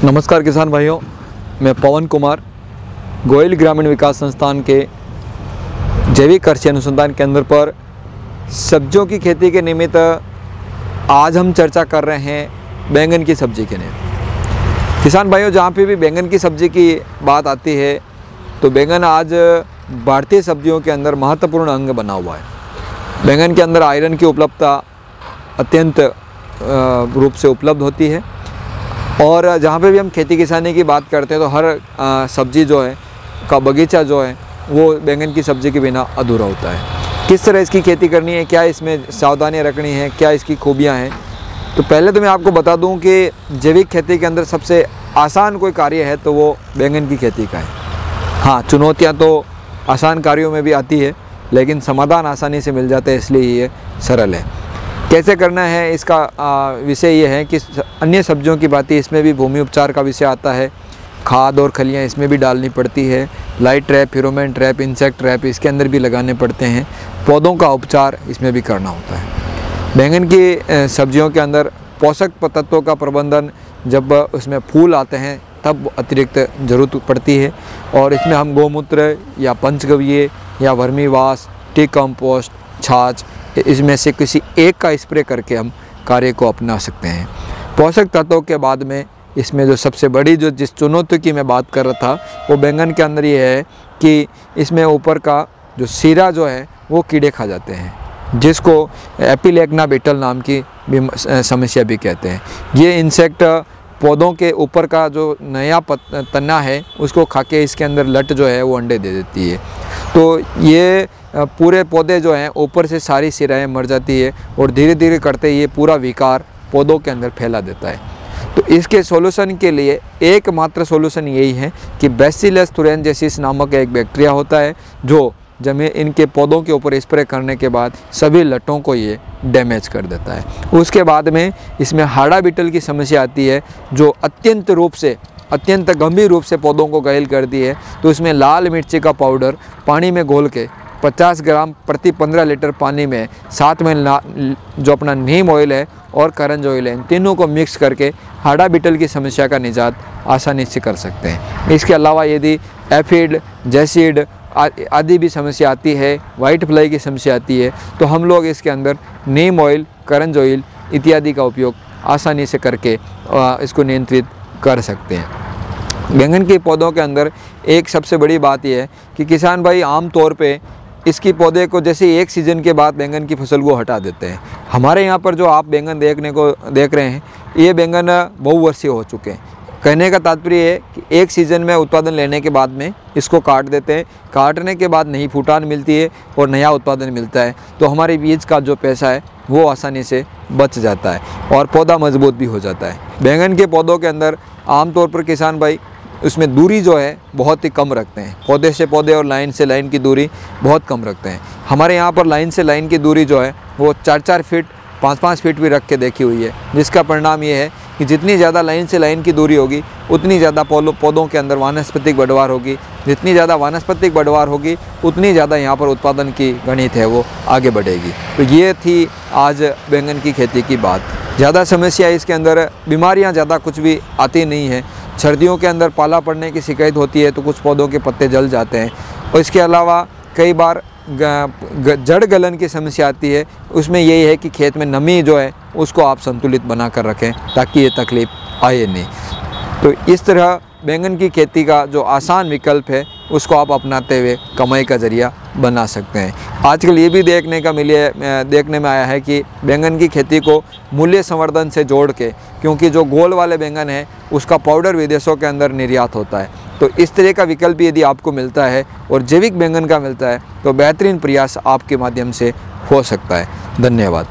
नमस्कार किसान भाइयों, मैं पवन कुमार गोयल ग्रामीण विकास संस्थान के जैविक कृषि अनुसंधान केंद्र पर सब्जियों की खेती के निमित्त आज हम चर्चा कर रहे हैं बैंगन की सब्जी के लिए। किसान भाइयों, जहाँ पे भी बैंगन की सब्जी की बात आती है तो बैंगन आज भारतीय सब्जियों के अंदर महत्वपूर्ण अंग बना हुआ है। बैंगन के अंदर आयरन की उपलब्धता अत्यंत रूप से उपलब्ध होती है और जहाँ पे भी हम खेती किसानी की बात करते हैं तो हर सब्जी जो है का बगीचा जो है वो बैंगन की सब्ज़ी के बिना अधूरा होता है। किस तरह इसकी खेती करनी है, क्या इसमें सावधानियाँ रखनी है, क्या इसकी खूबियाँ हैं, तो पहले तो मैं आपको बता दूं कि जैविक खेती के अंदर सबसे आसान कोई कार्य है तो वो बैंगन की खेती का है। हाँ, चुनौतियाँ तो आसान कार्यों में भी आती है लेकिन समाधान आसानी से मिल जाते हैं, इसलिए ये सरल है। कैसे करना है इसका विषय ये है कि अन्य सब्जियों की बात इसमें भी भूमि उपचार का विषय आता है। खाद और खलियाँ इसमें भी डालनी पड़ती है। Light trap, pheromone trap, insect trap इसके अंदर भी लगाने पड़ते हैं। पौधों का उपचार इसमें भी करना होता है। बैंगन की सब्जियों के अंदर पोषक तत्वों का प्रबंधन जब उसमें फूल आते हैं तब अतिरिक्त ज़रूरत पड़ती है और इसमें हम गौमूत्र या पंचगव्य या वर्मीवाश, टी कंपोस्ट, छाछ इसमें से किसी एक का स्प्रे करके हम कार्य को अपना सकते हैं। पोषक तत्वों के बाद में इसमें जो सबसे बड़ी जिस चुनौती की मैं बात कर रहा था वो बैंगन के अंदर ये है कि इसमें ऊपर का जो सिरा जो है वो कीड़े खा जाते हैं, जिसको एपिलेक्ना बीटल नाम की समस्या भी कहते हैं। ये इंसेक्ट पौधों के ऊपर का जो नया तना है उसको खा के इसके अंदर लट जो है वो अंडे दे देती है। तो ये पूरे पौधे जो हैं ऊपर से सारी सिराएं मर जाती है और धीरे धीरे करते ये पूरा विकार पौधों के अंदर फैला देता है। तो इसके सॉल्यूशन के लिए एकमात्र सॉल्यूशन यही है कि बैसिलस तुरेंजेसिस नामक एक बैक्टीरिया होता है जो जमीन इनके पौधों के ऊपर स्प्रे करने के बाद सभी लटों को ये डैमेज कर देता है। उसके बाद में इसमें हाड़ा बीटल की समस्या आती है जो अत्यंत गंभीर रूप से पौधों को घायल करती है। तो इसमें लाल मिर्ची का पाउडर पानी में घोल के 50 ग्राम प्रति 15 लीटर पानी में साथ में जो अपना नीम ऑयल है और करंज ऑयल है, इन तीनों को मिक्स करके हाड़ा बीटल की समस्या का निजात आसानी से कर सकते हैं। इसके अलावा यदि एफिड, जैसिड आदि भी समस्या आती है, वाइट फ्लाई की समस्या आती है, तो हम लोग इसके अंदर नीम ऑयल, करंज ऑयल इत्यादि का उपयोग आसानी से करके इसको नियंत्रित कर सकते हैं। बैंगन के पौधों के अंदर एक सबसे बड़ी बात यह है कि किसान भाई आम तौर पे इसकी पौधे को जैसे एक सीज़न के बाद बैंगन की फसल को हटा देते हैं। हमारे यहाँ पर जो आप बैंगन देख रहे हैं ये बैंगन बहुवर्षीय हो चुके हैं। कहने का तात्पर्य है कि एक सीज़न में उत्पादन लेने के बाद में इसको काट देते हैं। काटने के बाद नई फूटान मिलती है और नया उत्पादन मिलता है, तो हमारे बीज का जो पैसा है वो आसानी से बच जाता है और पौधा मजबूत भी हो जाता है। बैंगन के पौधों के अंदर आमतौर पर किसान भाई उसमें दूरी जो है बहुत ही कम रखते हैं। पौधे से पौधे और लाइन से लाइन की दूरी बहुत कम रखते हैं। हमारे यहाँ पर लाइन से लाइन की दूरी जो है वो 4-4 फीट, 5-5 फीट भी रख के देखी हुई है, जिसका परिणाम ये है कि जितनी ज़्यादा लाइन से लाइन की दूरी होगी उतनी ज़्यादा पौधों के अंदर वानस्पतिक बढ़वार होगी। जितनी ज़्यादा वानस्पतिक बढ़वार होगी उतनी ज़्यादा यहाँ पर उत्पादन की गणित है वो आगे बढ़ेगी। तो ये थी आज बैंगन की खेती की बात। ज़्यादा समस्या इसके अंदर बीमारियाँ ज़्यादा कुछ भी आती नहीं है। सर्दियों के अंदर पाला पड़ने की शिकायत होती है तो कुछ पौधों के पत्ते जल जाते हैं और इसके अलावा कई बार जड़ गलन की समस्या आती है। उसमें यही है कि खेत में नमी जो है उसको आप संतुलित बना कर रखें ताकि ये तकलीफ आए नहीं। तो इस तरह बैंगन की खेती का जो आसान विकल्प है उसको आप अपनाते हुए कमाई का ज़रिया बना सकते हैं। आजकल ये भी देखने में आया है कि बैंगन की खेती को मूल्य संवर्धन से जोड़ के, क्योंकि जो गोल वाले बैंगन है उसका पाउडर विदेशों के अंदर निर्यात होता है, तो इस तरह का विकल्प यदि आपको मिलता है और जैविक बैंगन का मिलता है तो बेहतरीन प्रयास आपके माध्यम से हो सकता है। धन्यवाद।